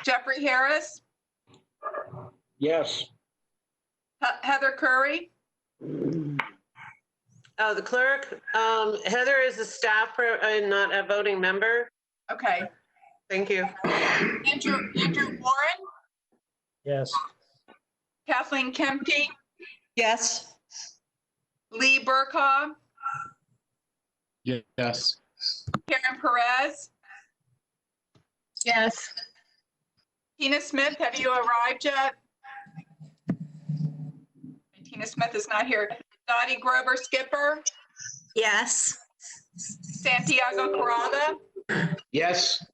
Jeffrey Harris, Yes. Heather Curry, Oh, the clerk. Heather is a staff, not a voting member. okay. Thank you. Andrew Warren, Yes. Kathleen Kempke, Yes. Lee Burkhaw, Yes. Karen Perez, Yes. Tina Smith, have you arrived yet? Tina Smith is not here. Dottie Grover Skipper, Yes. Santiago Corrada, Yes.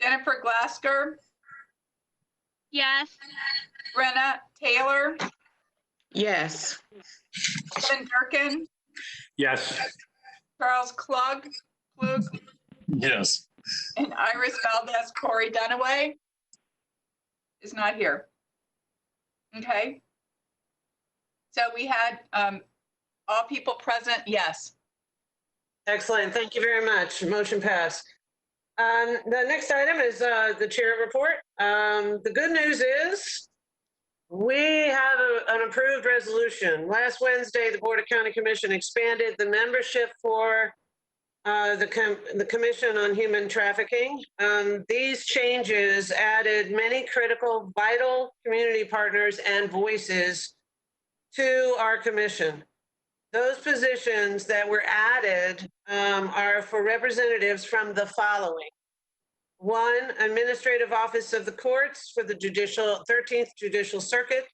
Jennifer Glasker, Yes. Brenna Taylor, Yes. Kevin Durkin, Yes. Charles Klug, Yes. and Iris Valdez Corey Dunaway is not here. Okay. So we had all people present, yes. Excellent. Thank you very much. Motion passed. The next item is the chair report. The good news is we have an approved resolution. Last Wednesday, the Board of County Commission expanded the membership for the Commission on Human Trafficking. These changes added many critical, vital community partners and voices to our commission. Those positions that were added are for representatives from the following. 1, Administrative Office of the Courts for the 13th Judicial Circuit.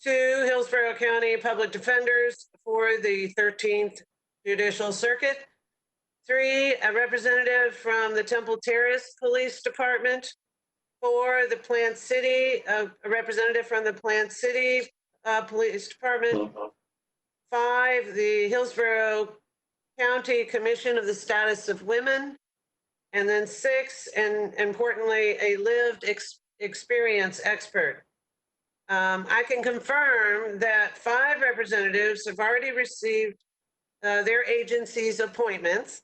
2, Hillsborough County Public Defenders for the 13th Judicial Circuit. 3, a representative from the Temple Terrace Police Department. 4, the Plant City, a representative from the Plant City Police Department. 5, the Hillsborough County Commission of the Status of Women. And then 6, and importantly, a lived experience expert. I can confirm that 5 representatives have already received their agency's appointments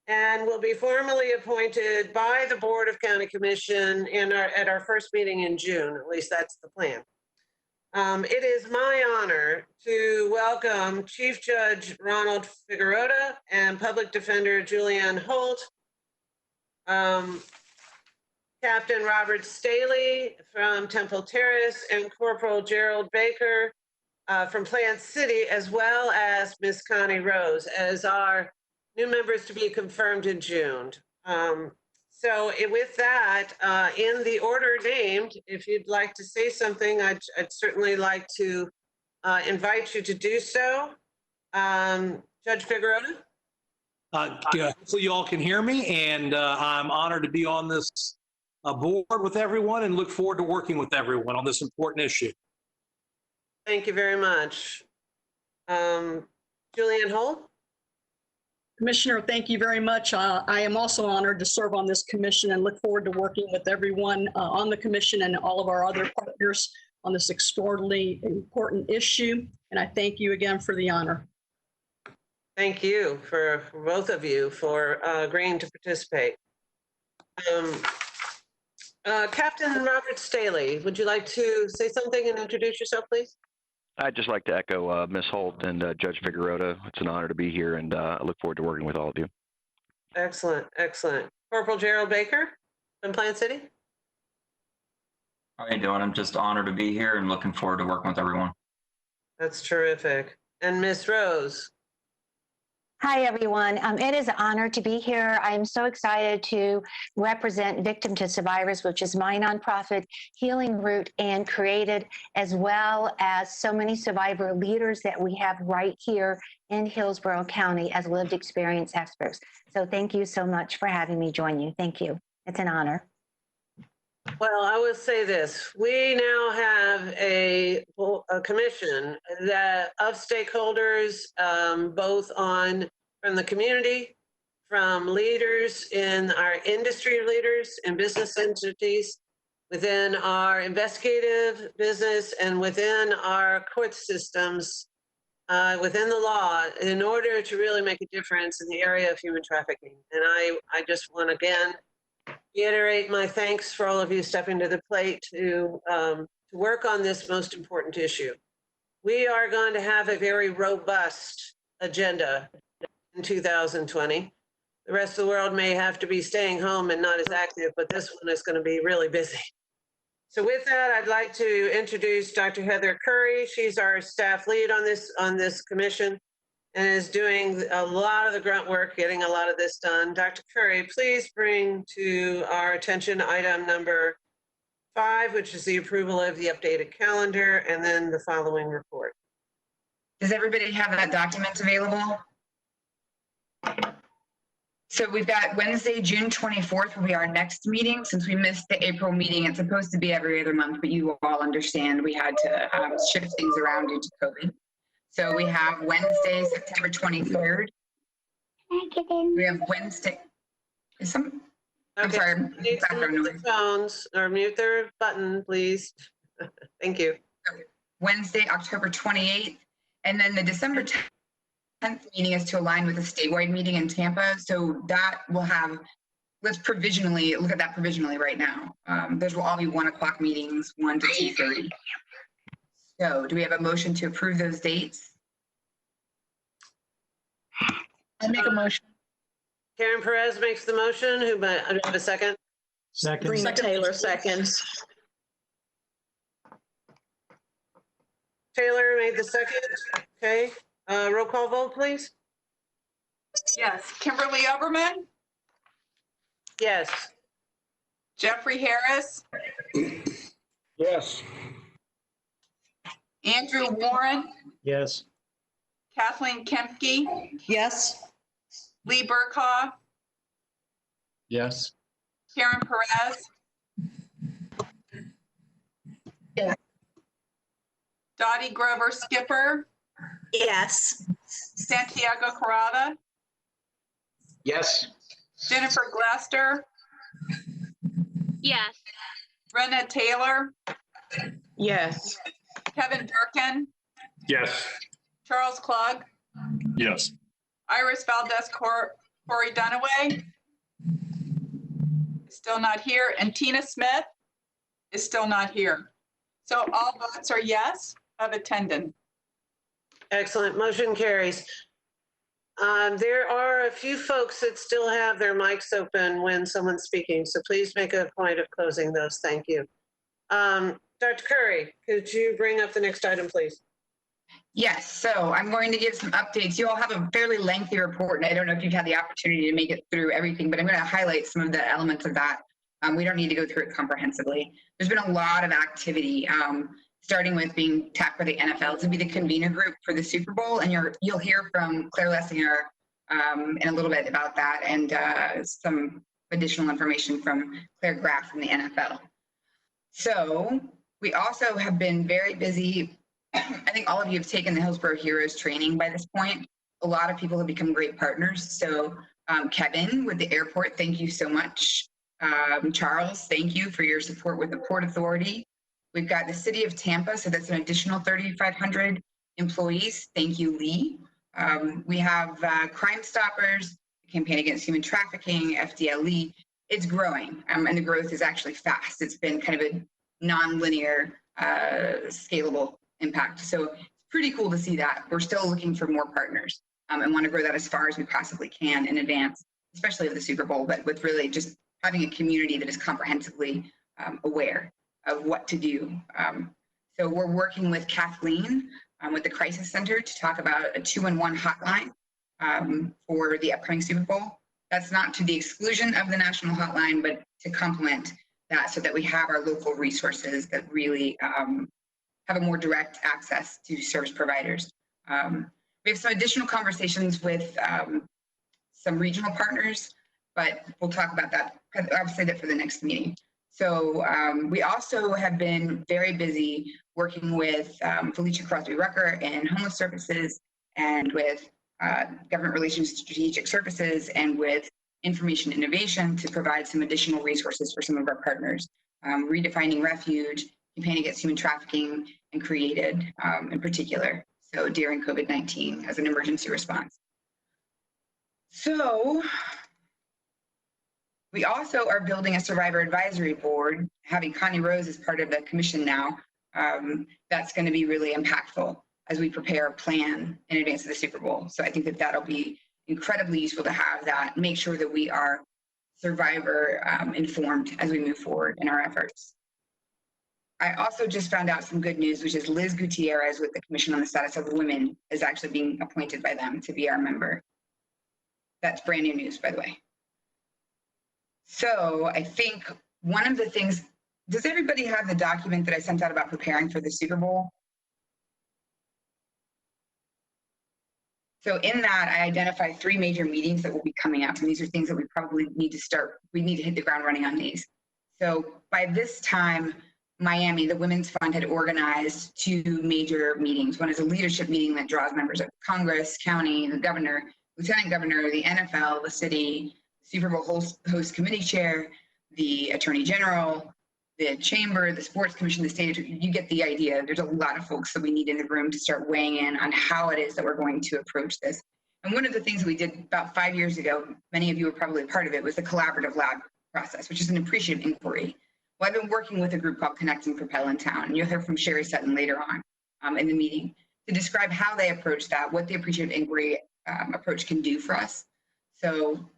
and will be formally appointed by the Board of County Commission at our first meeting in June. At least that's the plan. It is my honor to welcome Chief Judge Ronald Ficarrotta and Public Defender Julianne Holt, Captain Robert Staley from Temple Terrace, and Corporal Gerald Baker from Plant City, as well as Miss Connie Rose as our new members to be confirmed in June. So with that, in the order named, if you'd like to say something, I'd certainly like to invite you to do so. Judge Ficarrotta? Hopefully you all can hear me, and I'm honored to be on this board with everyone and look forward to working with everyone on this important issue. Thank you very much. Julianne Holt? Commissioner, thank you very much. I am also honored to serve on this commission and look forward to working with everyone on the commission and all of our other partners on this extraordinarily important issue. And I thank you again for the honor. Thank you for both of you for agreeing to participate. Captain Robert Staley, would you like to say something and introduce yourself, please? I'd just like to echo Ms. Holt and Judge Ficarrotta. It's an honor to be here, and I look forward to working with all of you. Excellent, excellent. Corporal Gerald Baker from Plant City? How are you doing? I'm just honored to be here and looking forward to working with everyone. That's terrific. And Miss Rose? Hi, everyone. It is an honor to be here. I'm so excited to represent Victim to Survivors, which is my nonprofit healing route, and created as well as so many survivor leaders that we have right here in Hillsborough County as lived experience experts. So thank you so much for having me join you. Thank you. It's an honor. Well, I will say this. We now have a commission that of stakeholders, both from the community, from leaders in our industry leaders and business entities, within our investigative business, and within our court systems, within the law, in order to really make a difference in the area of human trafficking. And I just want to again reiterate my thanks for all of you stepping to the plate to work on this most important issue. We are going to have a very robust agenda in 2020. The rest of the world may have to be staying home and not as active, but this one is going to be really busy. So with that, I'd like to introduce Dr. Heather Curry. She's our staff lead on this commission and is doing a lot of the grunt work, getting a lot of this done. Dr. Curry, please bring to our attention item number 5, which is the approval of the updated calendar, and then the following report. Does everybody have that document available? So we've got Wednesday, June 24th will be our next meeting. Since we missed the April meeting, it's supposed to be every other month, but you all understand we had to shift things around due to COVID. So we have Wednesday, September 23rd. We have Wednesday. I'm sorry. Need to mute their phones or mute their button, please. Thank you. Wednesday, October 28th. And then the December 10th meeting is to align with the statewide meeting in Tampa. So that will have, let's provisionally, look at that provisionally right now. Those will all be 1 o'clock meetings, 1 to 2:30. So do we have a motion to approve those dates? I make a motion. Karen Perez makes the motion. Do I have a second? Second. Brina Taylor seconds. Taylor made the second. Okay. Roll call vote, please. Yes. Kimberly Oberman, Yes. Jeffrey Harris, Yes. Andrew Warren, Yes. Kathleen Kemke, Yes. Lee Burkhoff, Yes. Karen Perez. Yes. Dottie Grover Skipper, Yes. Santiago Carrata, Yes. Jennifer Glaster, Yes. Brenna Taylor, Yes. Kevin Durkin, Yes. Charles Klug, Yes. Iris Valdez Corey Dunaway is still not here, and Tina Smith is still not here. So all votes are yes of attendance. Excellent. Motion carries. There are a few folks that still have their mics open when someone's speaking, so please make a point of closing those. Thank you. Dr. Curry, could you bring up the next item, please? Yes, so I'm going to give some updates. You all have a fairly lengthy report, and I don't know if you've had the opportunity to make it through everything, but I'm going to highlight some of the elements of that. We don't need to go through it comprehensively. There's been a lot of activity, starting with being tapped by the NFL to be the convener group for the Super Bowl, and you'll hear from Claire Lessinger in a little bit about that, and some additional information from Claire Graff from the NFL. So we also have been very busy. I think all of you have taken the Hillsborough Heroes training by this point. A lot of people have become great partners. So Kevin with the airport, thank you so much. Charles, thank you for your support with the Port Authority. We've got the City of Tampa, so that's an additional 3,500 employees. Thank you, Lee. We have Crime Stoppers, Campaign Against Human Trafficking, FDLE. It's growing, and the growth is actually fast. It's been kind of a non-linear, scalable impact. So it's pretty cool to see that. We're still looking for more partners and want to grow that as far as we possibly can in advance, especially of the Super Bowl, but with really just having a community that is comprehensively aware of what to do. So we're working with Kathleen with the Crisis Center to talk about a 211 hotline for the upcoming Super Bowl. That's not to the exclusion of the national hotline, but to complement that so that we have our local resources that really have a more direct access to service providers. We have some additional conversations with some regional partners, but we'll talk about that. I'll say that for the next meeting. So we also have been very busy working with Felicia Crosby Rucker and Homeless Services, and with Government Relations Strategic Services, and with Information Innovation to provide some additional resources for some of our partners. Redefining Refuge, Campaign Against Human Trafficking, and Created in particular, so during COVID-19 as an emergency response. So We also are building a survivor advisory board, having Connie Rose as part of the commission now. That's going to be really impactful as we prepare a plan in advance of the Super Bowl. So I think that that'll be incredibly useful to have that, make sure that we are survivor informed as we move forward in our efforts. I also just found out some good news, which is Liz Gutierrez with the Commission on the Status of Women is actually being appointed by them to be our member. That's brand new news, by the way. So I think one of the things, does everybody have the document that I sent out about preparing for the Super Bowl? So in that, I identify 3 major meetings that will be coming up. And these are things that we probably need to start, we need to hit the ground running on these. So by this time, Miami, the Women's Fund had organized 2 major meetings. One is a leadership meeting that draws members of Congress, county, the governor, lieutenant governor, the NFL, the city, Super Bowl host committee chair, the attorney general, the chamber, the sports commission, the state. You get the idea. There's a lot of folks that we need in the room to start weighing in on how it is that we're going to approach this. And one of the things that we did about 5 years ago, many of you were probably a part of it, was the collaborative lab process, which is an appreciative inquiry. Well, I've been working with a group called Connecting Propel in Town, and you'll hear from Sherry Sutton later on in the meeting to describe how they approach that, what the appreciative inquiry approach can do for us. So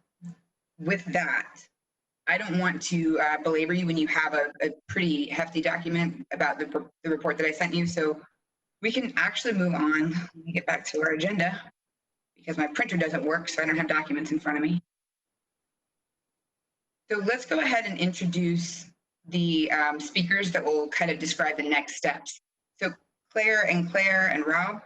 with that, I don't want to belabor you when you have a pretty hefty document about the report that I sent you. So we can actually move on. Let me get back to our agenda because my printer doesn't work, so I don't have documents in front of me. So let's go ahead and introduce the speakers that will kind of describe the next steps. So Claire and Rob.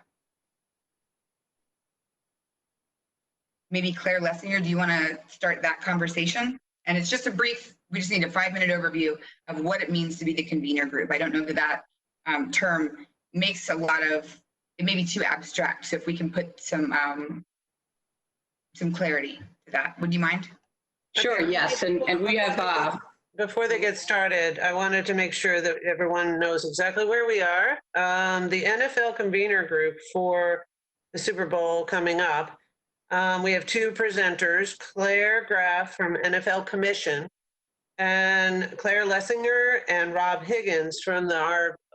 Maybe Claire Lessinger, do you want to start that conversation? And it's just a brief, we just need a 5-minute overview of what it means to be the convener group. I don't know that term makes a lot of, it may be too abstract. So if we can put some clarity to that, would you mind? Sure, yes, and we have... Before they get started, I wanted to make sure that everyone knows exactly where we are. The NFL convener group for the Super Bowl coming up. We have 2 presenters, Claire Graff from NFL Commission and Claire Lessinger and Rob Higgins from the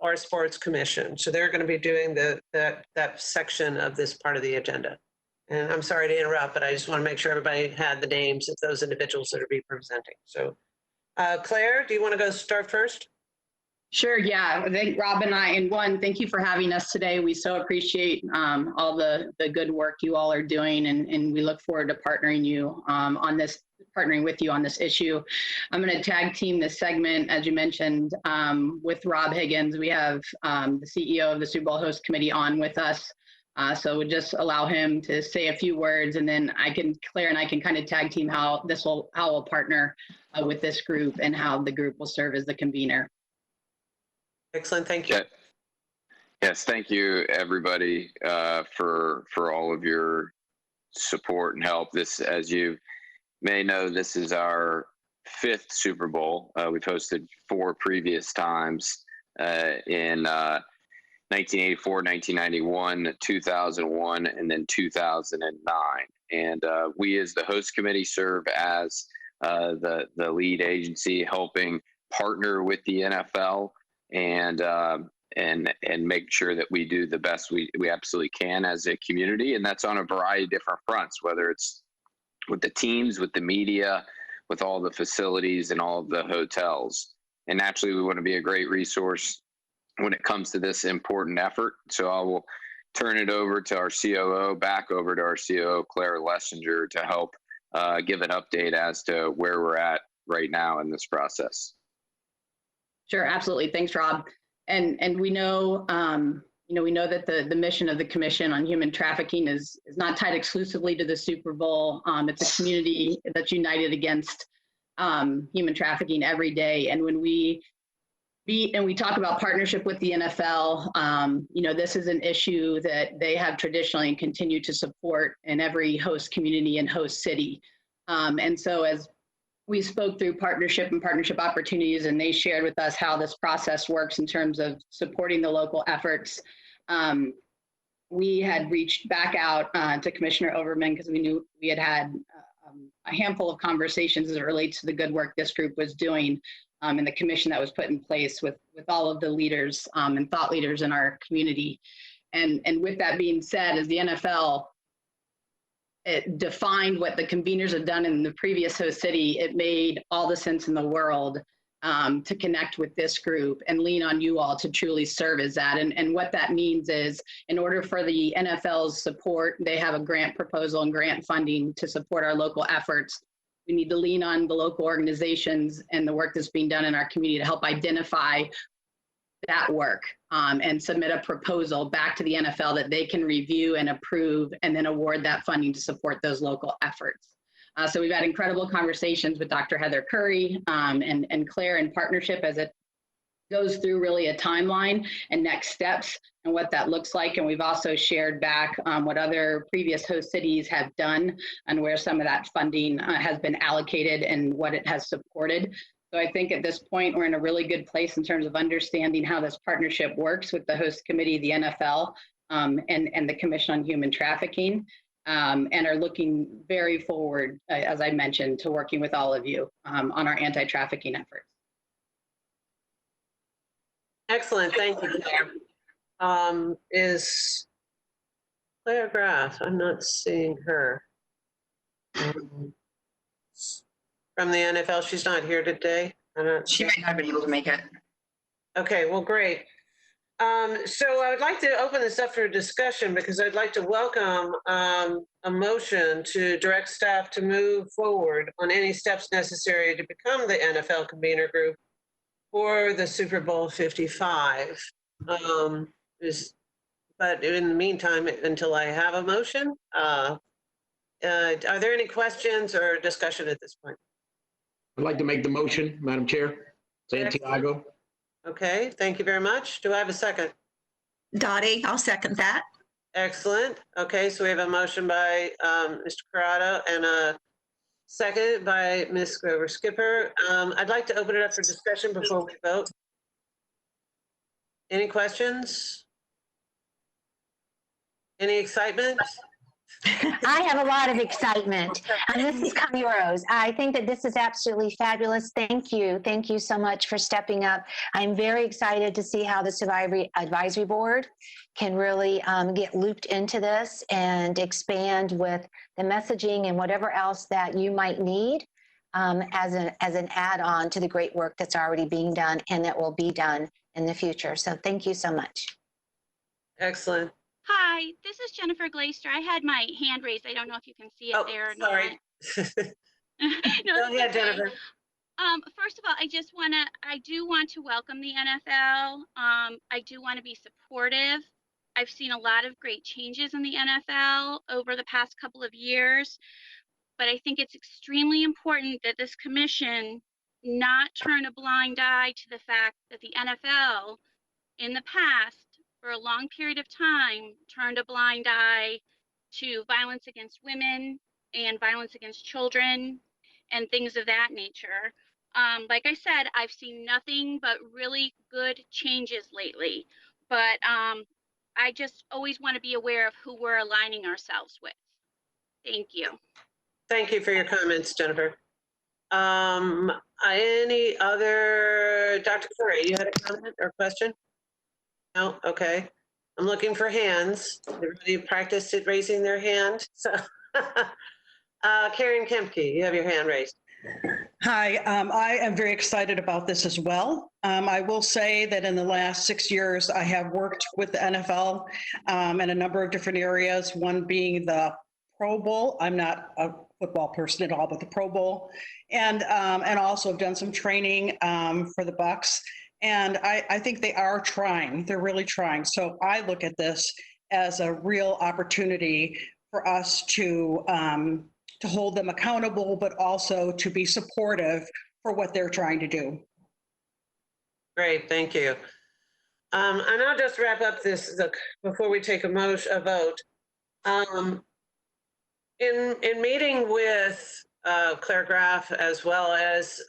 our Sports Commission. So they're going to be doing that section of this part of the agenda. And I'm sorry to interrupt, but I just want to make sure everybody had the names of those individuals that are be presenting. So Claire, do you want to go start first? Sure, yeah. I think Rob and I, and one, thank you for having us today. We so appreciate all the good work you all are doing, and we look forward to partnering with you on this issue. I'm going to tag team this segment, as you mentioned, with Rob Higgins. We have the CEO of the Super Bowl Host Committee on with us. So we'll just allow him to say a few words, and then Claire and I can kind of tag team how we'll partner with this group and how the group will serve as the convener. Excellent, thank you. Yes, thank you everybody for all of your support and help. This, as you may know, this is our 5th Super Bowl. We've hosted 4 previous times in 1984, 1991, 2001, and then 2009. And we as the host committee serve as the lead agency helping partner with the NFL and make sure that we do the best we absolutely can as a community. And that's on a variety of different fronts, whether it's with the teams, with the media, with all the facilities and all of the hotels. And naturally, we want to be a great resource when it comes to this important effort. So I will turn it over to our COO, back over to our COO, Claire Lessinger, to help give an update as to where we're at right now in this process. Sure, absolutely. Thanks, Rob. And we know, we know that the mission of the Commission on Human Trafficking is not tied exclusively to the Super Bowl. It's a community that's united against human trafficking every day. And when we talk about partnership with the NFL, this is an issue that they have traditionally and continue to support in every host community and host city. And so as we spoke through partnership and partnership opportunities, and they shared with us how this process works in terms of supporting the local efforts. We had reached back out to Commissioner Overman because we knew we had a handful of conversations as it relates to the good work this group was doing and the commission that was put in place with all of the leaders and thought leaders in our community. And with that being said, as the NFL, it defined what the conveners had done in the previous host city, it made all the sense in the world to connect with this group and lean on you all to truly serve as that. And what that means is, in order for the NFL's support, they have a grant proposal and grant funding to support our local efforts. We need to lean on the local organizations and the work that's being done in our community to help identify that work and submit a proposal back to the NFL that they can review and approve and then award that funding to support those local efforts. So we've had incredible conversations with Dr. Heather Curry and Claire in partnership as it goes through really a timeline and next steps and what that looks like. And we've also shared back what other previous host cities have done and where some of that funding has been allocated and what it has supported. So I think at this point, we're in a really good place in terms of understanding how this partnership works with the host committee, the NFL, and the Commission on Human Trafficking, and are looking very forward, as I mentioned, to working with all of you on our anti-trafficking efforts. Excellent, thank you, Claire. Is Claire Graff, I'm not seeing her. From the NFL, she's not here today. She might not have been able to make it. Okay, well, great. So I would like to open this up for discussion because I'd like to welcome a motion to direct staff to move forward on any steps necessary to become the NFL convener group for the Super Bowl 55. But in the meantime, until I have a motion, are there any questions or discussion at this point? I'd like to make the motion, Madam Chair. Santiago. Okay, thank you very much. Do I have a second? Dottie, I'll second that. Excellent. Okay, so we have a motion by Mr. Ficarrotta and a second by Ms. Grover Skipper. I'd like to open it up for discussion before we vote. Any questions? Any excitement? I have a lot of excitement. And this is Connie Rose. I think that this is absolutely fabulous. Thank you. Thank you so much for stepping up. I'm very excited to see how the Survivor Advisory Board can really get looped into this and expand with the messaging and whatever else that you might need as an add-on to the great work that's already being done and that will be done in the future. So thank you so much. Excellent. Hi, this is Jennifer Glazer. I had my hand raised. I don't know if you can see it there or sorry. not. No, Go ahead, okay. Jennifer. First of all, I do want to welcome the NFL. I do want to be supportive. I've seen a lot of great changes in the NFL over the past couple of years, but I think it's extremely important that this commission not turn a blind eye to the fact that the NFL in the past, for a long period of time, turned a blind eye to violence against women and violence against children and things of that nature. Like I said, I've seen nothing but really good changes lately, but I just always want to be aware of who we're aligning ourselves with. Thank you. Thank you for your comments, Jennifer. Any other, Dr. Curry, you had a comment or question? No, okay. I'm looking for hands. Everybody practiced at raising their hand. So, Karen Kempke, you have your hand raised. Hi, I am very excited about this as well. I will say that in the last 6 years, I have worked with the NFL in a number of different areas, one being the Pro Bowl. I'm not a football person at all, but the Pro Bowl, and also have done some training for the Bucks. And I think they are trying. They're really trying. So I look at this as a real opportunity for us to hold them accountable, but also to be supportive for what they're trying to do. Great, thank you. And I'll just wrap up this before we take a vote. In meeting with Claire Graff, as well as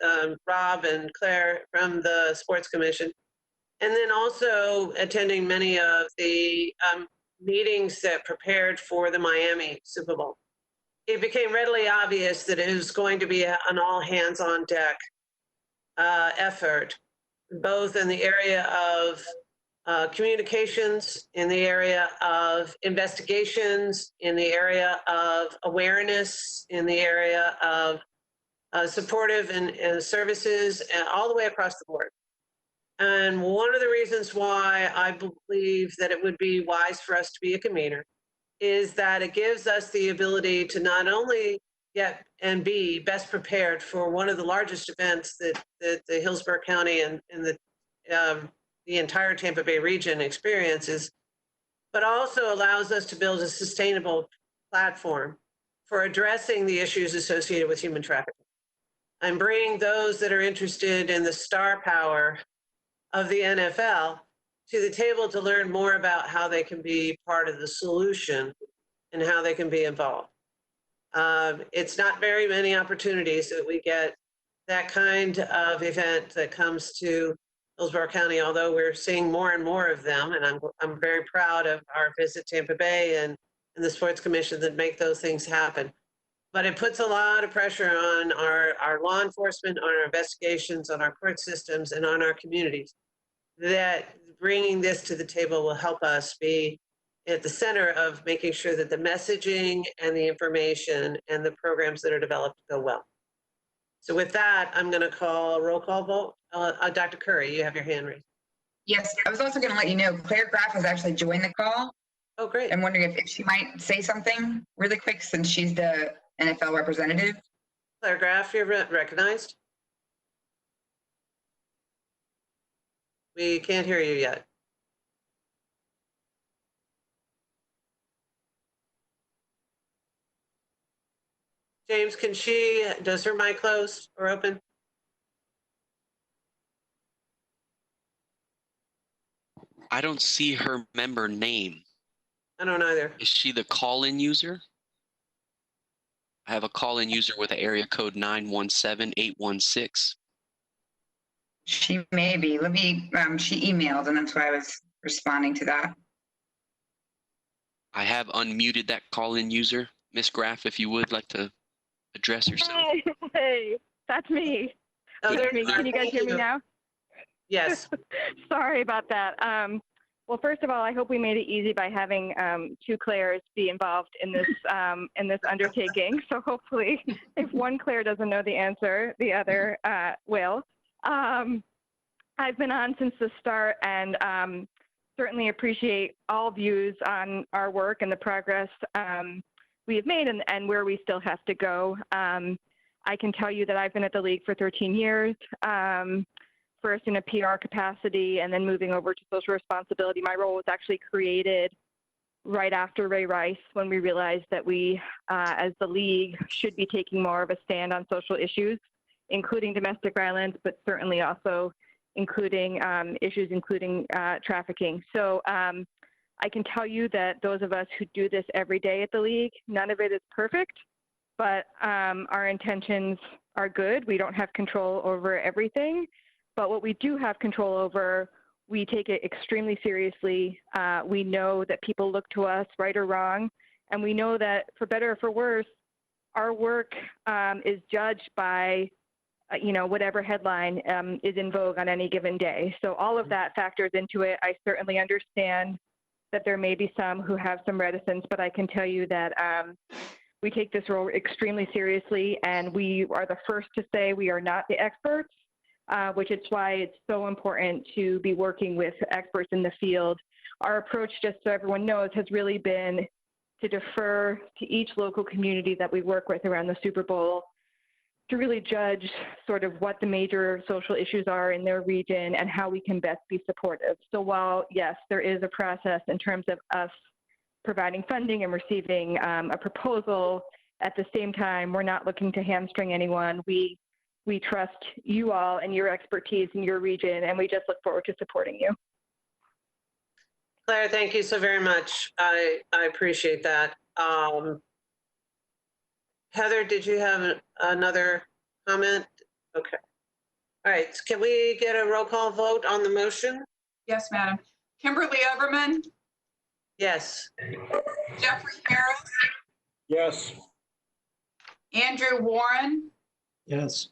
Rob and Claire from the Sports Commission, and then also attending many of the meetings that prepared for the Miami Super Bowl. it became readily obvious that it was going to be an all hands on deck effort, both in the area of communications, in the area of investigations, in the area of awareness, in the area of supportive and services, and all the way across the board. And one of the reasons why I believe that it would be wise for us to be a convener is that it gives us the ability to not only get and be best prepared for one of the largest events that the Hillsborough County and the entire Tampa Bay region experiences, but also allows us to build a sustainable platform for addressing the issues associated with human trafficking and bring those that are interested in the star power of the NFL to the table to learn more about how they can be part of the solution and how they can be involved. It's not very many opportunities that we get that kind of event that comes to Hillsborough County, although we're seeing more and more of them. And I'm very proud of our Visit Tampa Bay and the Sports Commission that make those things happen. But it puts a lot of pressure on our law enforcement, on our investigations, on our court systems, and on our communities. That bringing this to the table will help us be at the center of making sure that the messaging and the information and the programs that are developed go well. So with that, I'm going to call a roll call vote. Dr. Curry, you have your hand raised. Yes, I was also going to let you know, Claire Graff has actually joined the call. Oh, great. I'm wondering if she might say something really quick since she's the NFL representative. Claire Graff, you're recognized. We can't hear you yet. James, does her mic close or open? I don't see her member name. I don't either. Is she the call-in user? I have a call-in user with an area code 917816. She may be. Let me, she emailed and that's why I was responding to that. I have unmuted that call-in user. Miss Graff, if you would like to address yourself. Hey, that's me. Oh, That's me. Can you guys hear me now? Yes. Sorry about that. Well, first of all, I hope we made it easy by having two Claires be involved in this undertaking. So hopefully, if one Claire doesn't know the answer, the other will. I've been on since the start and certainly appreciate all views on our work and the progress we have made and where we still have to go. I can tell you that I've been at the league for 13 years. First in a PR capacity and then moving over to social responsibility. My role was actually created right after Ray Rice when we realized that we, as the league, should be taking more of a stand on social issues, including domestic violence, but certainly also including issues including trafficking. So I can tell you that those of us who do this every day at the league, none of it is perfect, but our intentions are good. We don't have control over everything. But what we do have control over, we take it extremely seriously. We know that people look to us, right or wrong, and we know that for better or for worse, our work is judged by, whatever headline is in vogue on any given day. So all of that factors into it. I certainly understand that there may be some who have some reticence, but I can tell you that we take this role extremely seriously, and we are the first to say we are not the experts. Which is why it's so important to be working with experts in the field. Our approach, just so everyone knows, has really been to defer to each local community that we work with around the Super Bowl to really judge sort of what the major social issues are in their region and how we can best be supportive. So while, yes, there is a process in terms of us providing funding and receiving a proposal, at the same time, we're not looking to hamstring anyone. We trust you all and your expertise in your region, and we just look forward to supporting you. Claire, thank you so very much. I appreciate that. Heather, did you have another comment? Okay. All right, can we get a roll call vote on the motion? Yes, madam. Kimberly Overman, Yes. Jeffrey Harris, Yes. Andrew Warren, Yes.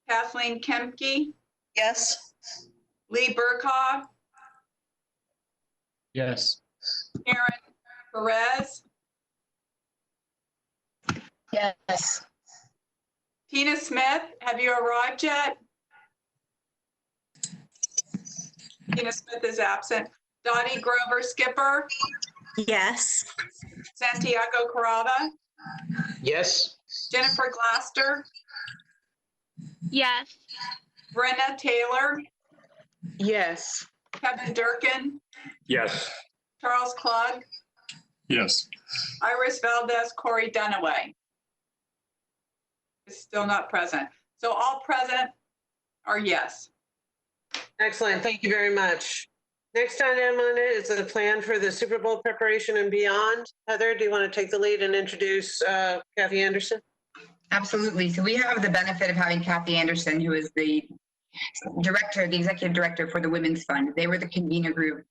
Kathleen Kemke, Yes. Lee Burkhoff, Yes. Karen Perez, Yes. Tina Smith, have you arrived yet? Tina Smith is absent. Dottie Grover Skipper, Yes. Santiago Carrada, Yes. Jennifer Glaster, Yes. Brenna Taylor, Yes. Kevin Durkin, Yes. Charles Klug, Yes. Iris Valdez, Corey Dunaway. Is still not present. So all present are yes. Excellent. Thank you very much. Next item on it is the plan for the Super Bowl preparation and beyond. Heather, do you want to take the lead and introduce Kathy Anderson? Absolutely. So we have the benefit of having Kathy Anderson, who is the director, the executive director for the Women's Fund. They were the convener group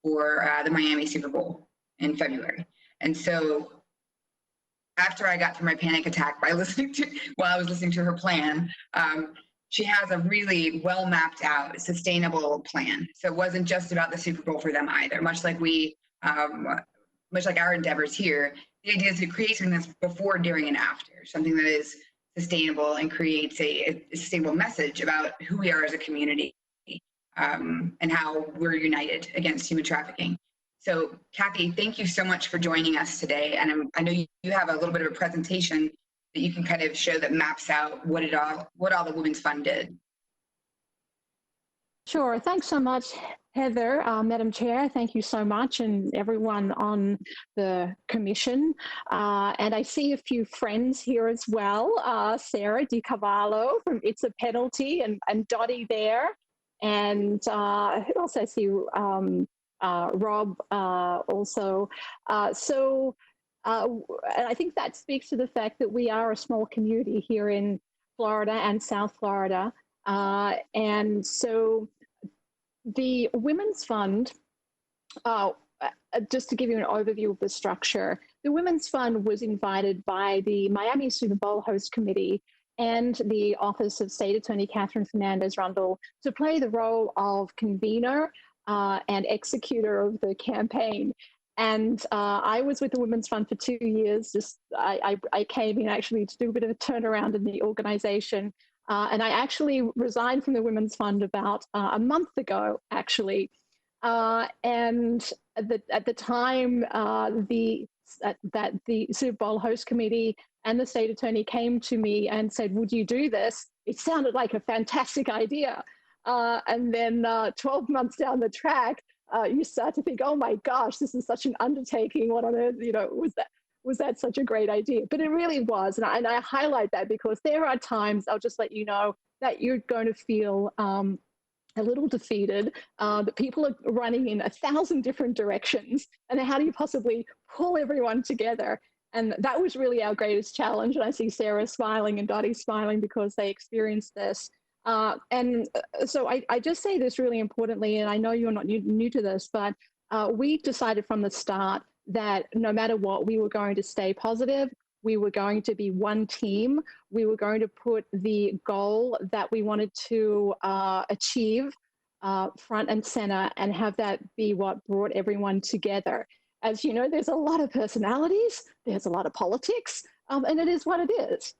for the Miami Super Bowl in February. And so after I got through my panic attack while I was listening to her plan, she has a really well mapped out, sustainable plan. So it wasn't just about the Super Bowl for them either, much like our endeavors here. The idea is to create something that's before, during, and after, something that is sustainable and creates a sustainable message about who we are as a community and how we're united against human trafficking. So Kathy, thank you so much for joining us today. And I know you have a little bit of a presentation that you can kind of show that maps out what all the Women's Fund did. Sure. Thanks so much, Heather. Madam Chair, thank you so much, and everyone on the commission. And I see a few friends here as well. Sarah DiCavallo from It's a Penalty, and Dottie there. And who else I see? Rob also. And I think that speaks to the fact that we are a small community here in Florida and South Florida. And so the Women's Fund, just to give you an overview of the structure, the Women's Fund was invited by the Miami Super Bowl Host Committee and the Office of State Attorney Catherine Fernandez-Rundle to play the role of convener and executor of the campaign. And I was with the Women's Fund for 2 years. I came in actually to do a bit of a turnaround in the organization. And I actually resigned from the Women's Fund about a month ago, actually. And at the time, the Super Bowl Host Committee and the state attorney came to me and said, "Would you do this?" It sounded like a fantastic idea. And then 12 months down the track, you start to think, oh my gosh, this is such an undertaking. What on earth, was that such a great idea? But it really was. And I highlight that because there are times, I'll just let you know, that you're going to feel a little defeated, that people are running in 1,000 different directions. And how do you possibly pull everyone together? And that was really our greatest challenge. And I see Sarah smiling and Dottie smiling because they experienced this. And so I just say this really importantly, and I know you're not new to this, but we decided from the start that no matter what, we were going to stay positive. We were going to be one team. We were going to put the goal that we wanted to achieve front and center and have that be what brought everyone together. As you know, there's a lot of personalities, there's a lot of politics, and it is what it is.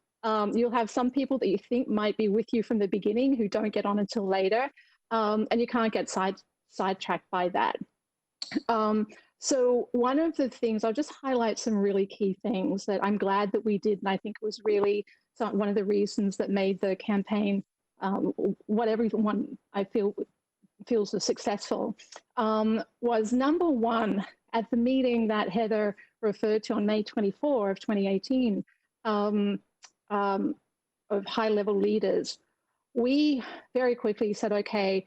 You'll have some people that you think might be with you from the beginning who don't get on until later, and you can't get sidetracked by that. So one of the things, I'll just highlight some really key things that I'm glad that we did, and I think it was really one of the reasons that made the campaign what everyone I feel feels was successful, was number one, at the meeting that Heather referred to on May 24 of 2018, of high-level leaders, we very quickly said, okay,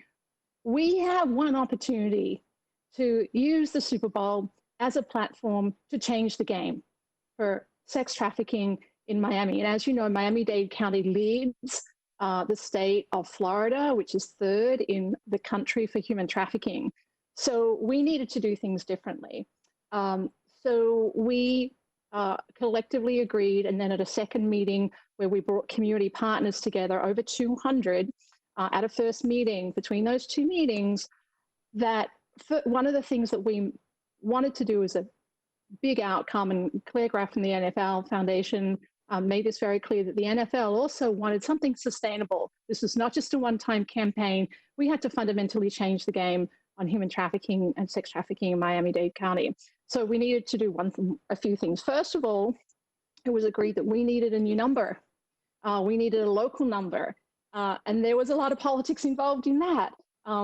we have one opportunity to use the Super Bowl as a platform to change the game for sex trafficking in Miami. And as you know, Miami-Dade County leads the state of Florida, which is third in the country for human trafficking. So we needed to do things differently. So we collectively agreed, and then at a second meeting where we brought community partners together, over 200, at a first meeting, between those two meetings, that one of the things that we wanted to do as a big outcome, and Claire Graff from the NFL Foundation made this very clear, that the NFL also wanted something sustainable. This was not just a one-time campaign. We had to fundamentally change the game on human trafficking and sex trafficking in Miami-Dade County. So we needed to do a few things. First of all, it was agreed that we needed a new number. We needed a local number. And there was a lot of politics involved in that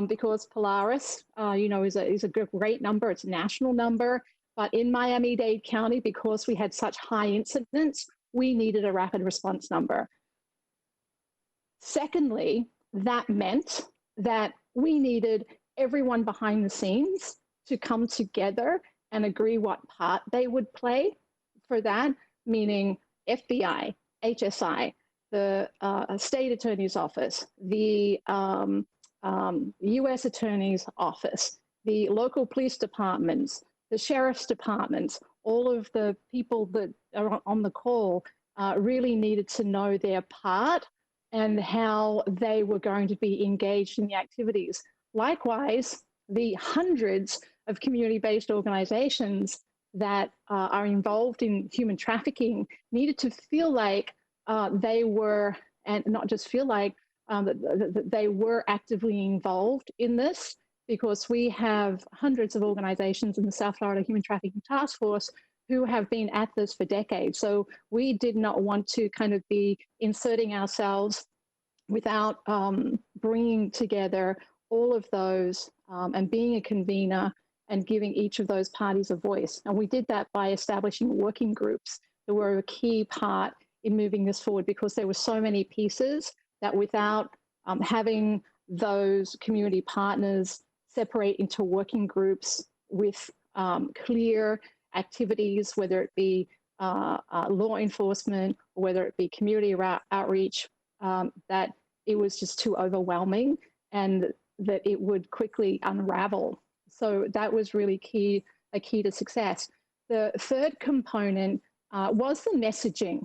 because Polaris, is a great number. It's a national number. But in Miami-Dade County, because we had such high incidence, we needed a rapid response number. Secondly, that meant that we needed everyone behind the scenes to come together and agree what part they would play for that, meaning FBI, HSI, the state attorney's office, the U.S. attorney's office, the local police departments, the sheriff's departments, all of the people that are on the call really needed to know their part and how they were going to be engaged in the activities. Likewise, the hundreds of community-based organizations that are involved in human trafficking needed to feel like they were, and not just feel like, that they were actively involved in this, because we have hundreds of organizations in the South Florida Human Trafficking Task Force who have been at this for decades. So we did not want to kind of be inserting ourselves without bringing together all of those and being a convener and giving each of those parties a voice. And we did that by establishing working groups that were a key part in moving this forward, because there were so many pieces that without having those community partners separate into working groups with clear activities, whether it be law enforcement or whether it be community outreach, that it was just too overwhelming and that it would quickly unravel. So that was really a key to success. The third component was the messaging.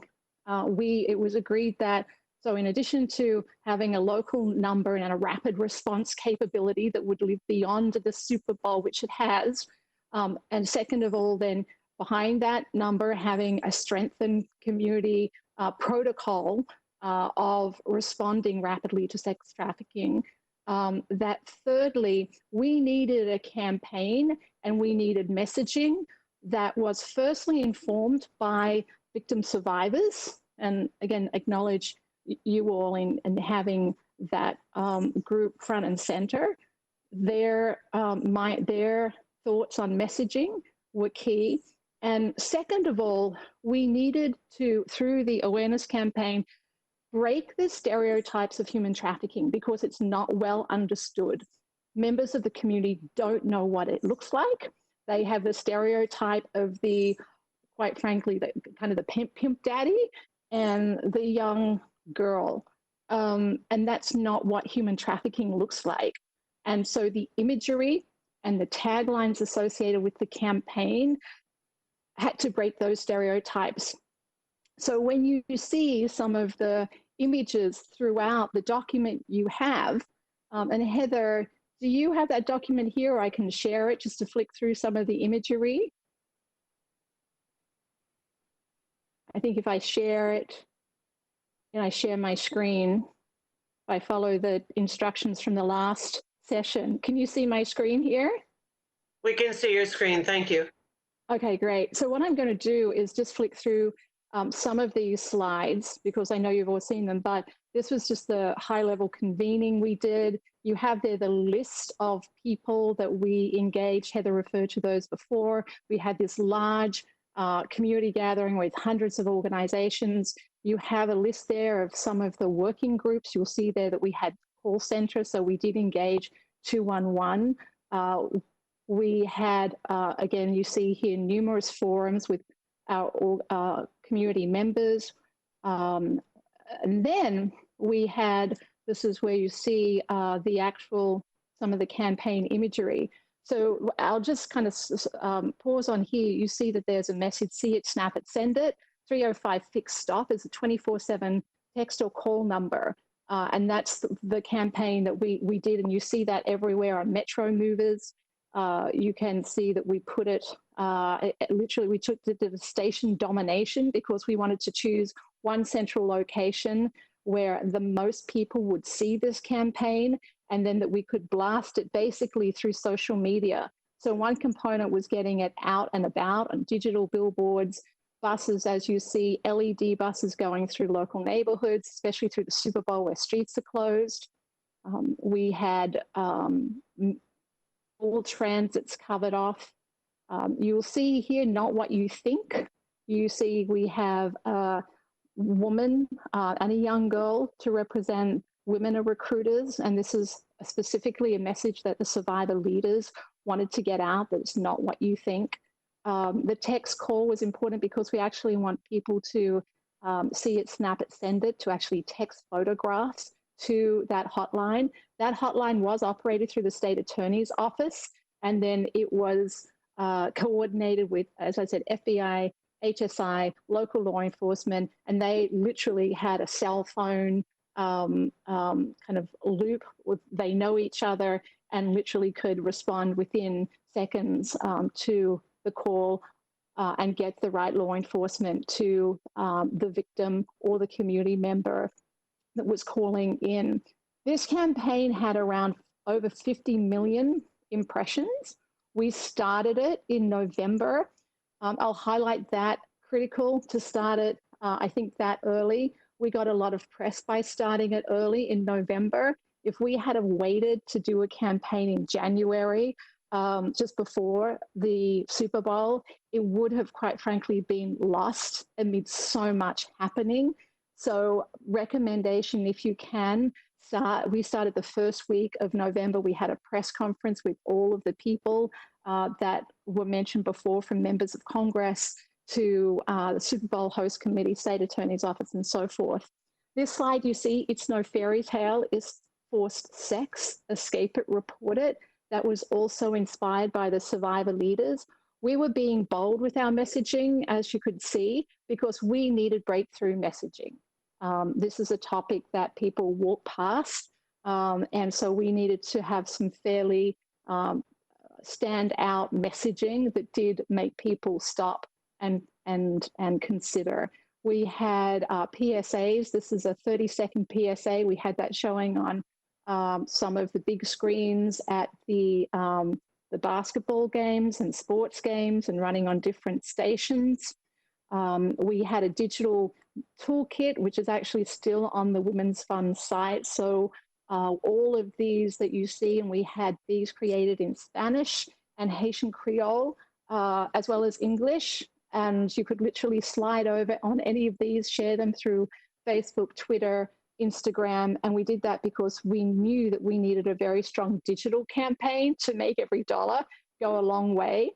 It was agreed that, so in addition to having a local number and a rapid response capability that would live beyond the Super Bowl, which it has, and second of all, then behind that number, having a strengthened community protocol of responding rapidly to sex trafficking, that thirdly, we needed a campaign and we needed messaging that was firstly informed by victim survivors, and again, acknowledge you all in having that group front and center. Their thoughts on messaging were key. And second of all, we needed to, through the awareness campaign, break the stereotypes of human trafficking because it's not well understood. Members of the community don't know what it looks like. They have the stereotype of the, quite frankly, the kind of the pimp daddy and the young girl. And that's not what human trafficking looks like. And so the imagery and the taglines associated with the campaign had to break those stereotypes. So when you see some of the images throughout the document you have, and Heather, do you have that document here, or I can share it just to flick through some of the imagery? I think if I share it, and I share my screen, I follow the instructions from the last session. Can you see my screen here? We can see your screen, thank you. Okay, great. So what I'm going to do is just flick through some of these slides, because I know you've all seen them, but this was just the high-level convening we did. You have there the list of people that we engaged. Heather referred to those before. We had this large community gathering with hundreds of organizations. You have a list there of some of the working groups. You'll see there that we had call center, so we did engage 211. We had, again, you see here numerous forums with our community members. And then we had, this is where you see the actual, some of the campaign imagery. So I'll just kind of pause on here. You see that there's a message, see it, snap it, send it. 305 fixed stop is a 24/7 text or call number. And that's the campaign that we did. And you see that everywhere on Metro Movers. You can see that we put it, literally we took the station domination because we wanted to choose one central location where the most people would see this campaign, and then that we could blast it basically through social media. So one component was getting it out and about on digital billboards, buses, as you see, LED buses going through local neighborhoods, especially through the Super Bowl where streets are closed. We had all transits covered off. You'll see here not what you think. You see we have a woman and a young girl to represent women are recruiters, and this is specifically a message that the survivor leaders wanted to get out, that it's not what you think. The text call was important because we actually want people to see it, snap it, send it, to actually text photographs to that hotline. That hotline was operated through the state attorney's office, and then it was coordinated with, as I said, FBI, HSI, local law enforcement, and they literally had a cell phone kind of loop. They know each other and literally could respond within seconds to the call and get the right law enforcement to the victim or the community member that was calling in. This campaign had around over 50 million impressions. We started it in November. I'll highlight that, critical to start it, I think, that early. We got a lot of press by starting it early in November. If we had have waited to do a campaign in January, just before the Super Bowl, it would have, quite frankly, been lost amid so much happening. So recommendation, if you can, we started the first week of November. We had a press conference with all of the people that were mentioned before, from members of Congress to the Super Bowl host committee, state attorney's office, and so forth. This slide you see, it's no fairy tale, is forced sex, escape it, report it. That was also inspired by the survivor leaders. We were being bold with our messaging, as you could see, because we needed breakthrough messaging. This is a topic that people walk past, and so we needed to have some fairly standout messaging that did make people stop and consider. We had PSAs. This is a 30-second PSA. We had that showing on some of the big screens at the basketball games and sports games and running on different stations. We had a digital toolkit, which is actually still on the Women's Fund site. So all of these that you see, and we had these created in Spanish and Haitian Creole, as well as English. And you could literally slide over on any of these, share them through Facebook, Twitter, Instagram. And we did that because we knew that we needed a very strong digital campaign to make every dollar go a long way.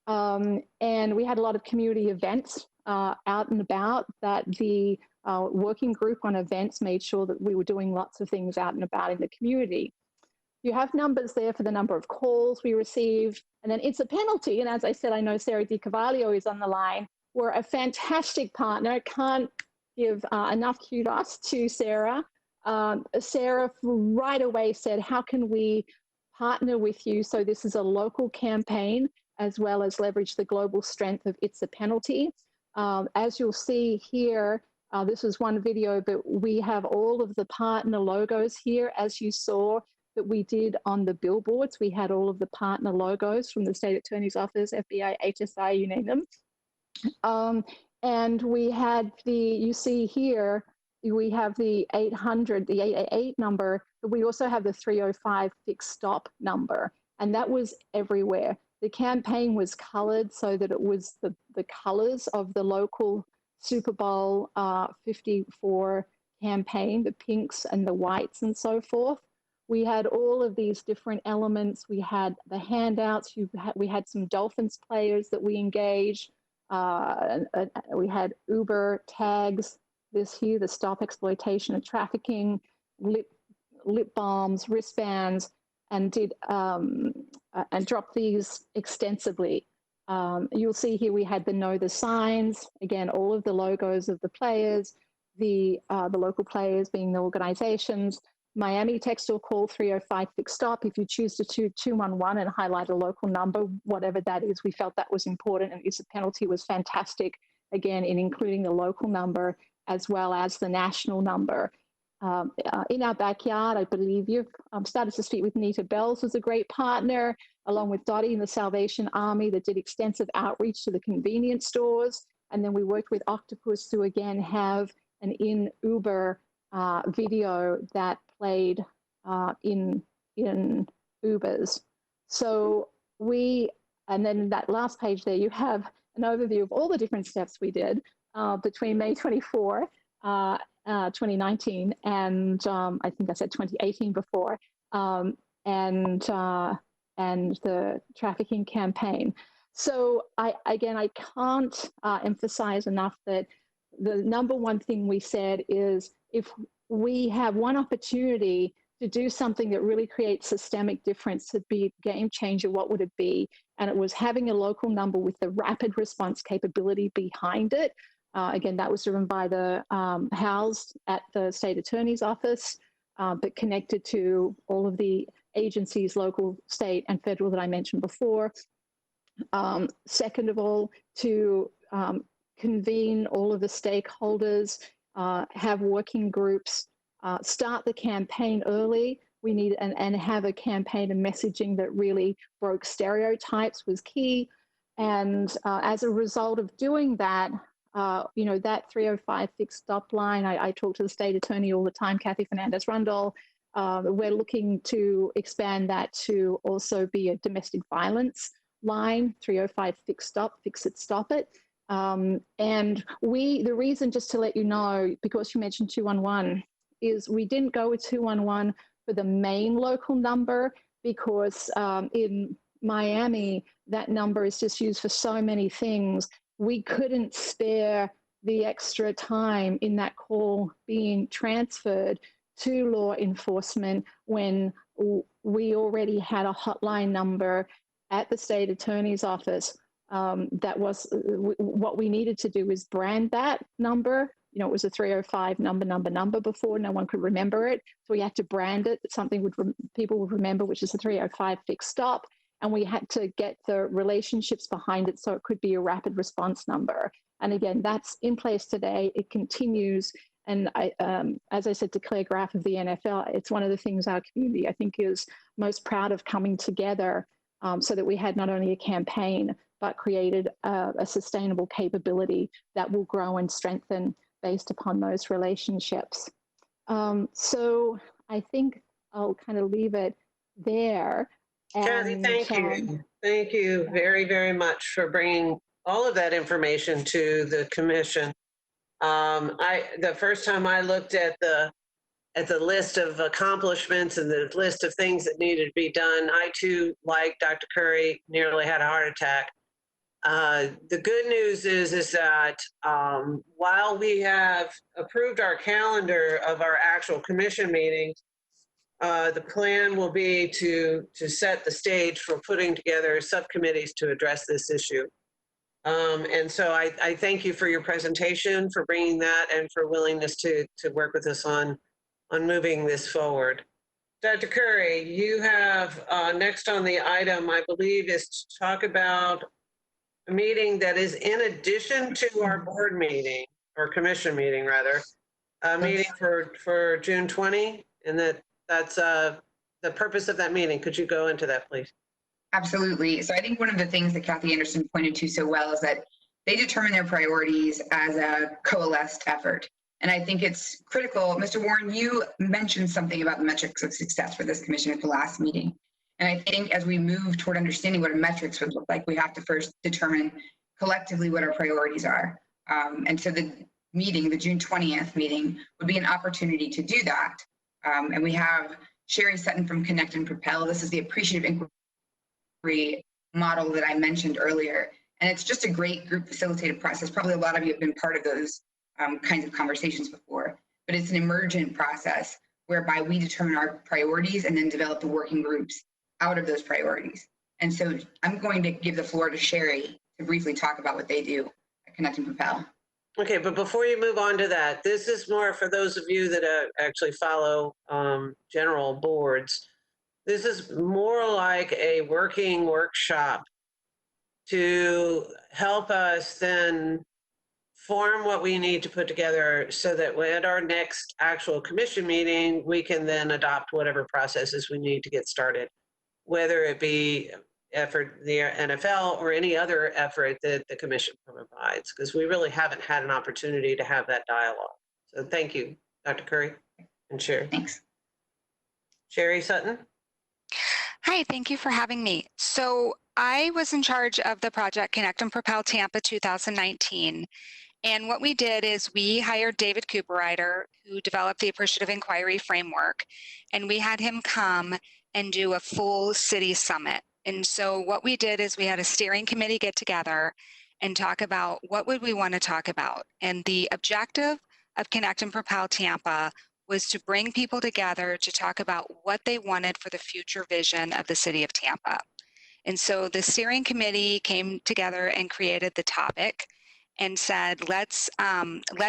And we had a lot of community events out and about that the working group on events made sure that we were doing lots of things out and about in the community. You have numbers there for the number of calls we received, and then it's a penalty. And as I said, I know Sarah DiCavallo is on the line. We're a fantastic partner. I can't give enough kudos to Sarah. Sarah right away said, how can we partner with you? So this is a local campaign, as well as leverage the global strength of It's a Penalty. As you'll see here, this is one video, but we have all of the partner logos here, as you saw, that we did on the billboards. We had all of the partner logos from the state attorney's office, FBI, HSI, you name them. And we had you see here, we have the 800, the 888 number, but we also have the 305 fixed stop number, and that was everywhere. The campaign was colored so that it was the colors of the local Super Bowl 54 campaign, the pinks and the whites and so forth. We had all of these different elements. We had the handouts. We had some Dolphins players that we engaged. We had Uber tags, this here, the Stop Exploitation and Trafficking, lip balms, wristbands, and did and dropped these extensively. You'll see here we had the know the signs, again, all of the logos of the players, the local players being the organizations. Miami text or call 305 fixed stop. If you choose to 211 and highlight a local number, whatever that is, we felt that was important, and use of penalty was fantastic, again, in including the local number as well as the national number. In our backyard, I believe you've started to speak with Nita Bells, who's a great partner, along with Dottie and the Salvation Army, that did extensive outreach to the convenience stores. And then we worked with Octopus to, again, have an in-Uber video that played in Ubers. So and then that last page there, you have an overview of all the different steps we did between May 24, 2019, and I think I said 2018 before, and the trafficking campaign. So I can't emphasize enough that the number one thing we said is, if we have one opportunity to do something that really creates systemic difference, to be a game changer, what would it be? And it was having a local number with the rapid response capability behind it. Again, that was driven by the housed at the state attorney's office, but connected to all of the agencies, local, state, and federal, that I mentioned before. Second of all, to convene all of the stakeholders, have working groups, start the campaign early. We need and have a campaign and messaging that really broke stereotypes was key. And as a result of doing that, that 305 fixed stop line, I talk to the state attorney all the time, Kathy Fernandez-Rundle. We're looking to expand that to also be a domestic violence line, 305 fixed stop, fix it, stop it. And the reason, just to let you know, because you mentioned 211, is we didn't go with 211 for the main local number, because in Miami, that number is just used for so many things. We couldn't spare the extra time in that call being transferred to law enforcement when we already had a hotline number at the state attorney's office. That was what we needed to do, is brand that number. It was a 305 number before. No one could remember it. So we had to brand it, something people would remember, which is a 305 fixed stop. And we had to get the relationships behind it so it could be a rapid response number. And again, that's in place today. It continues. And as I said to Claire Graff of the NFL, it's one of the things our community, I think, is most proud of coming together, so that we had not only a campaign, but created a sustainable capability that will grow and strengthen based upon those relationships. So I think I'll kind of leave it there. Kathy, thank you. Thank you very, very much for bringing all of that information to the commission. The first time I looked at the list of accomplishments and the list of things that needed to be done, I too, like Dr. Curry, nearly had a heart attack. The good news is that while we have approved our calendar of our actual commission meetings, the plan will be to set the stage for putting together subcommittees to address this issue. And so I thank you for your presentation, for bringing that, and for willingness to work with us on moving this forward. Dr. Curry, you have next on the item, I believe, is to talk about a meeting that is in addition to our board meeting, or commission meeting rather, a meeting for June 20, and that's the purpose of that meeting. Could you go into that, please? Absolutely. So I think one of the things that Kathy Anderson pointed to so well is that they determine their priorities as a coalesced effort. And I think it's critical. Mr. Warren, you mentioned something about the metrics of success for this commission at the last meeting. And I think as we move toward understanding what our metrics would look like, we have to first determine collectively what our priorities are. And so the meeting, the June 20th meeting, would be an opportunity to do that. And we have Sherry Sutton from Connect and Propel. This is the appreciative inquiry model that I mentioned earlier. And it's just a great group facilitated process. Probably a lot of you have been part of those kinds of conversations before, but it's an emergent process whereby we determine our priorities and then develop the working groups out of those priorities. And so I'm going to give the floor to Sherry to briefly talk about what they do at Connect and Propel. Okay, but before you move on to that, this is more for those of you that actually follow general boards. This is more like a working workshop to help us then form what we need to put together so that at our next actual commission meeting, we can then adopt whatever processes we need to get started, whether it be effort the NFL or any other effort that the commission provides, because we really haven't had an opportunity to have that dialogue. So thank you, Dr. Curry and Sherry. Thanks. Sherry Sutton. Hi, thank you for having me. So I was in charge of the project Connect and Propel Tampa 2019. And what we did is we hired David Cooperrider, who developed the Appreciative Inquiry Framework, and we had him come and do a full city summit. And so what we did is we had a steering committee get together and talk about what would we want to talk about. And the objective of Connect and Propel Tampa was to bring people together to talk about what they wanted for the future vision of the city of Tampa. And so the steering committee came together and created the topic and said, let's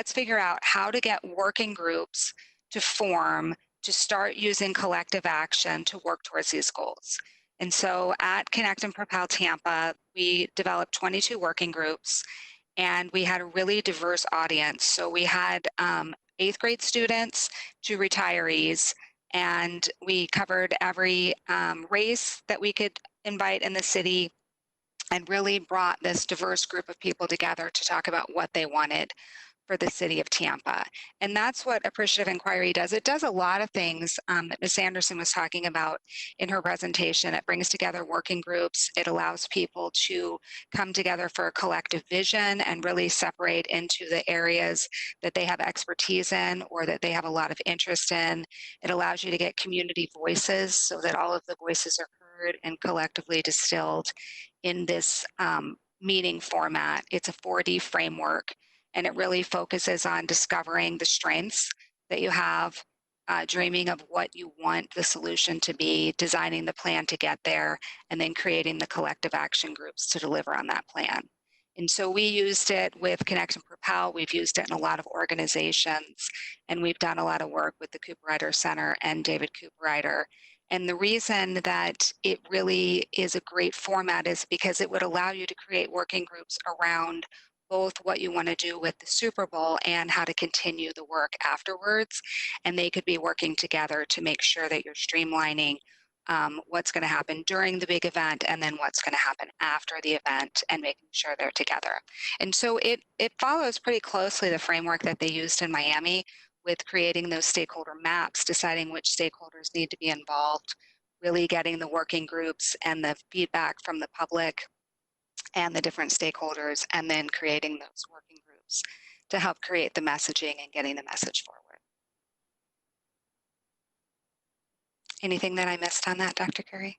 figure out how to get working groups to form to start using collective action to work towards these goals. And so at Connect and Propel Tampa, we developed 22 working groups, and we had a really diverse audience. So we had 8th grade students to retirees, and we covered every race that we could invite in the city, and really brought this diverse group of people together to talk about what they wanted for the city of Tampa. And that's what Appreciative Inquiry does. It does a lot of things that Ms. Anderson was talking about in her presentation. It brings together working groups. It allows people to come together for a collective vision and really separate into the areas that they have expertise in or that they have a lot of interest in. It allows you to get community voices so that all of the voices are heard and collectively distilled in this meeting format. It's a 4D framework, and it really focuses on discovering the strengths that you have, dreaming of what you want the solution to be, designing the plan to get there, and then creating the collective action groups to deliver on that plan. And so we used it with Connect and Propel. We've used it in a lot of organizations, and we've done a lot of work with the Cooperrider Center and David Cooperrider. And the reason that it really is a great format is because it would allow you to create working groups around both what you want to do with the Super Bowl and how to continue the work afterwards. And they could be working together to make sure that you're streamlining what's going to happen during the big event and then what's going to happen after the event and making sure they're together. And so it follows pretty closely the framework that they used in Miami with creating those stakeholder maps, deciding which stakeholders need to be involved, really getting the working groups and the feedback from the public and the different stakeholders, and then creating those working groups to help create the messaging and getting the message forward. Anything that I missed on that, Dr. Curry?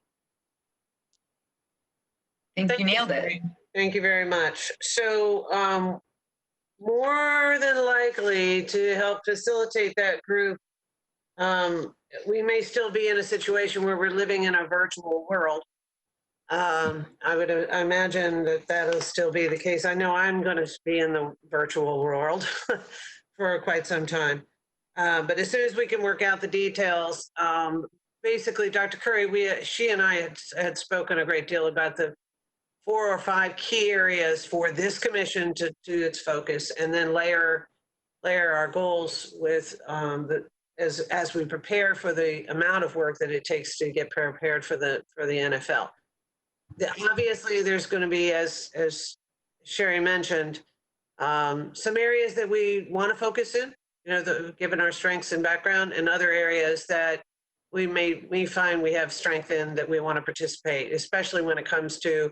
I think you nailed it. Thank you very much. So more than likely to help facilitate that group, we may still be in a situation where we're living in a virtual world. I would imagine that that'll still be the case. I know I'm going to be in the virtual world for quite some time. But as soon as we can work out the details, basically, Dr. Curry, she and I had spoken a great deal about the 4 or 5 key areas for this commission to do its focus, and then layer our goals with as we prepare for the amount of work that it takes to get prepared for the NFL. Obviously, there's going to be, as Sherry mentioned, some areas that we want to focus in, given our strengths and background, and other areas that we find we have strength in that we want to participate, especially when it comes to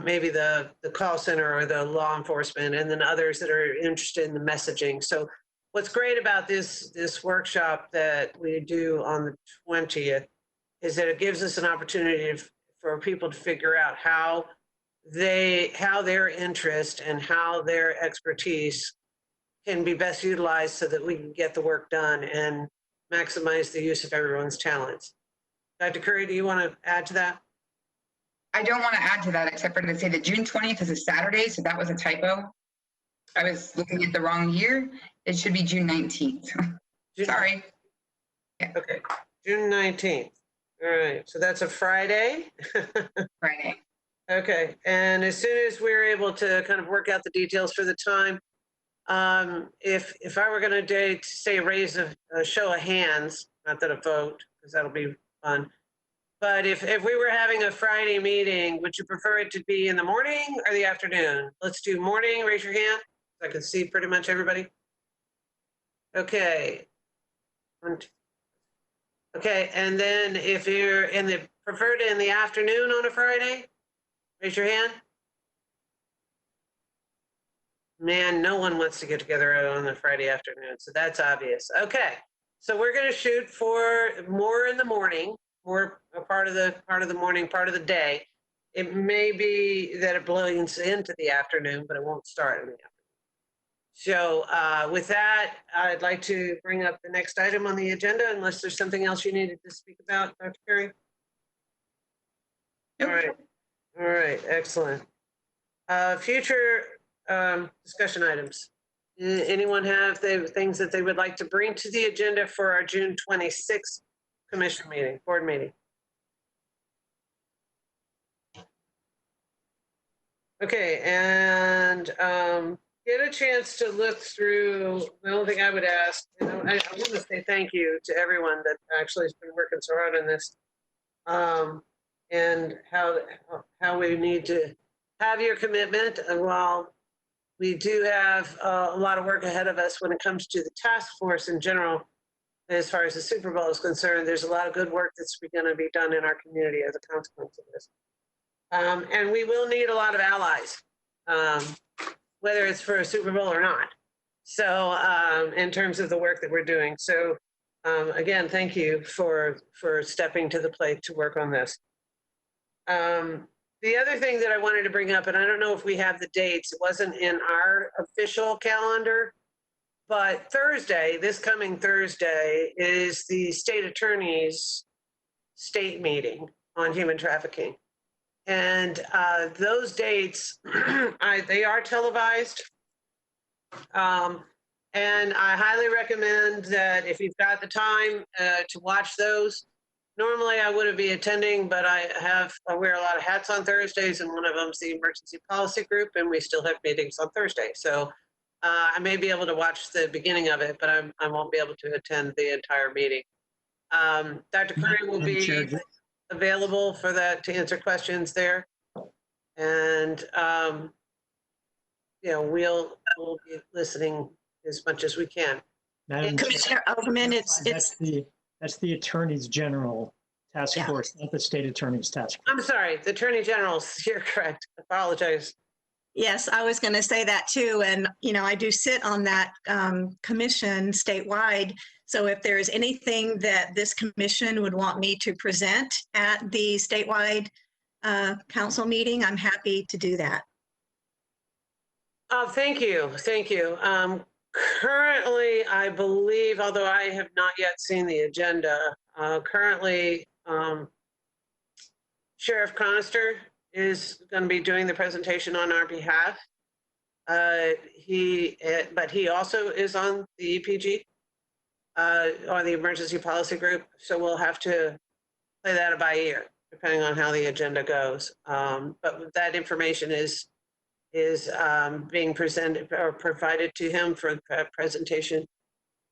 maybe the call center or the law enforcement, and then others that are interested in the messaging. So what's great about this workshop that we do on the 20th is that it gives us an opportunity for people to figure out how their interest and how their expertise can be best utilized so that we can get the work done and maximize the use of everyone's talents. Dr. Curry, do you want to add to that? I don't want to add to that except for to say that June 20th is a Saturday, so that was a typo. I was looking at the wrong year. It should be June 19th. Sorry. Yeah. Okay, June 19th. All right, so that's a Friday. Friday. Okay, and as soon as we're able to kind of work out the details for the time, if I were going to say raise a show of hands, not that a vote, because that'll be fun. But if we were having a Friday meeting, would you prefer it to be in the morning or the afternoon? Let's do morning, raise your hand. I can see pretty much everybody. Okay. Okay, and then if you're preferred in the afternoon on a Friday, raise your hand. Man, no one wants to get together on a Friday afternoon, so that's obvious. Okay, so we're going to shoot for more in the morning, more a part of the morning, part of the day. It may be that it bleeds into the afternoon, but it won't start in the afternoon. So with that, I'd like to bring up the next item on the agenda, unless there's something else you needed to speak about, Dr. Curry. All right, excellent. Future discussion items. Anyone have the things that they would like to bring to the agenda for our June 26th commission meeting, board meeting? Okay, and get a chance to look through. The only thing I would ask, I want to say thank you to everyone that actually has been working so hard on this, and how we need to have your commitment. And while we do have a lot of work ahead of us when it comes to the task force in general, as far as the Super Bowl is concerned, there's a lot of good work that's going to be done in our community as a consequence of this. And we will need a lot of allies, whether it's for a Super Bowl or not. So in terms of the work that we're doing. So again, thank you for stepping to the plate to work on this. The other thing that I wanted to bring up, and I don't know if we have the dates, it wasn't in our official calendar, but Thursday, this coming Thursday, is the state attorney's state meeting on human trafficking. And those dates, they are televised. And I highly recommend that if you've got the time to watch those. Normally I wouldn't be attending, but I wear a lot of hats on Thursdays, and one of them's the emergency policy group, and we still have meetings on Thursday. So I may be able to watch the beginning of it, but I won't be able to attend the entire meeting. Dr. Curry will be available for that to answer questions there. And, we'll be listening as much as we can. Madam Commissioner Overman, that's the Attorney's General Task Force, not the State Attorney's Task Force. I'm sorry, the Attorney General, you're correct. Apologize. Yes, I was going to say that too. And, I do sit on that commission statewide. So if there's anything that this commission would want me to present at the statewide council meeting, I'm happy to do that. Oh, thank you. Thank you. Currently, I believe, although I have not yet seen the agenda, currently Sheriff Chronister is going to be doing the presentation on our behalf. But he also is on the EPG, or the Emergency Policy Group. So we'll have to play that by ear, depending on how the agenda goes. But that information is being presented or provided to him for presentation.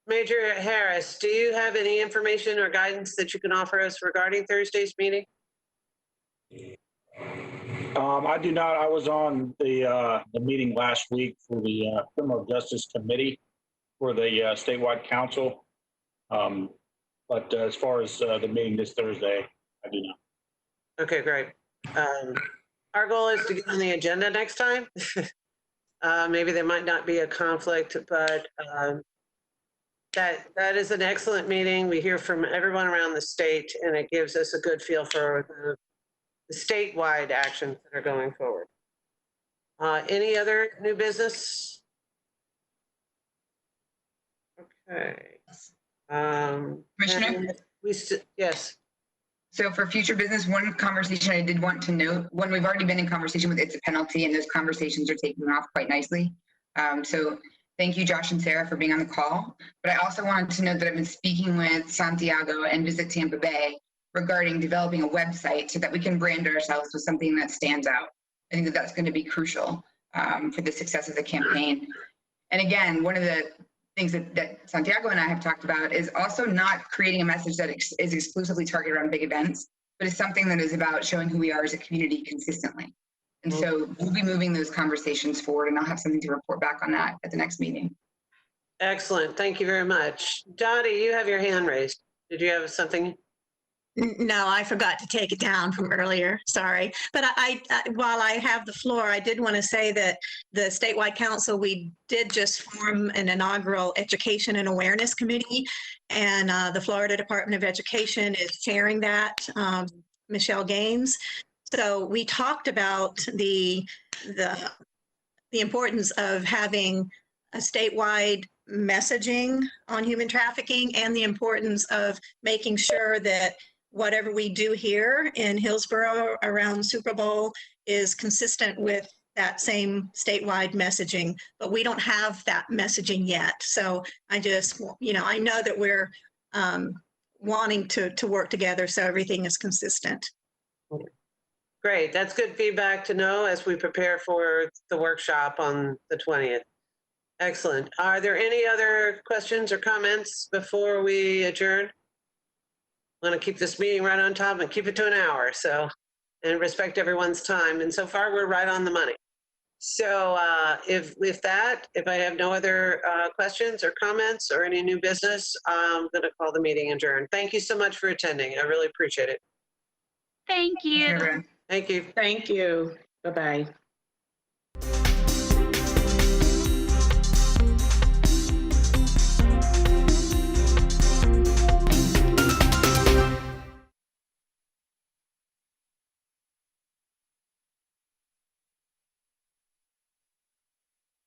Major Harris, do you have any information or guidance that you can offer us regarding Thursday's meeting? I do not. I was on the meeting last week for the Criminal Justice Committee for the statewide council. But as far as the meeting this Thursday, I do not. Okay, great. Our goal is to get on the agenda next time. Maybe there might not be a conflict, but that is an excellent meeting. We hear from everyone around the state, and it gives us a good feel for the statewide actions that are going forward. Any other new business? Okay. Commissioner? Yes. So for future business, one conversation I did want to note, one we've already been in conversation with, it's a penalty, and those conversations are taking off quite nicely. So thank you, Josh and Sarah, for being on the call. But I also wanted to note that I've been speaking with Santiago and Visit Tampa Bay regarding developing a website so that we can brand ourselves with something that stands out. I think that that's going to be crucial for the success of the campaign. And again, one of the things that Santiago and I have talked about is also not creating a message that is exclusively targeted around big events, but is something that is about showing who we are as a community consistently. And so we'll be moving those conversations forward, and I'll have something to report back on that at the next meeting. Excellent. Thank you very much. Dottie, you have your hand raised. Did you have something? No, I forgot to take it down from earlier. Sorry. But I while I have the floor, I did want to say that the statewide council, we did just form an inaugural education and awareness committee, and the Florida Department of Education is chairing that, Michelle Gaines. So we talked about the importance of having a statewide messaging on human trafficking, and the importance of making sure that whatever we do here in Hillsborough around Super Bowl is consistent with that same statewide messaging, but we don't have that messaging yet. So I just, I know that we're wanting to work together so everything is consistent. Great. That's good feedback to know as we prepare for the workshop on the 20th. Excellent. Are there any other questions or comments before we adjourn? I want to keep this meeting right on top and keep it to an hour, so, and respect everyone's time. And so far, we're right on the money. So if I have no other questions or comments or any new business, I'm going to call the meeting adjourned. Thank you so much for attending. I really appreciate it. Thank you. Thank you. Thank you. Bye-bye.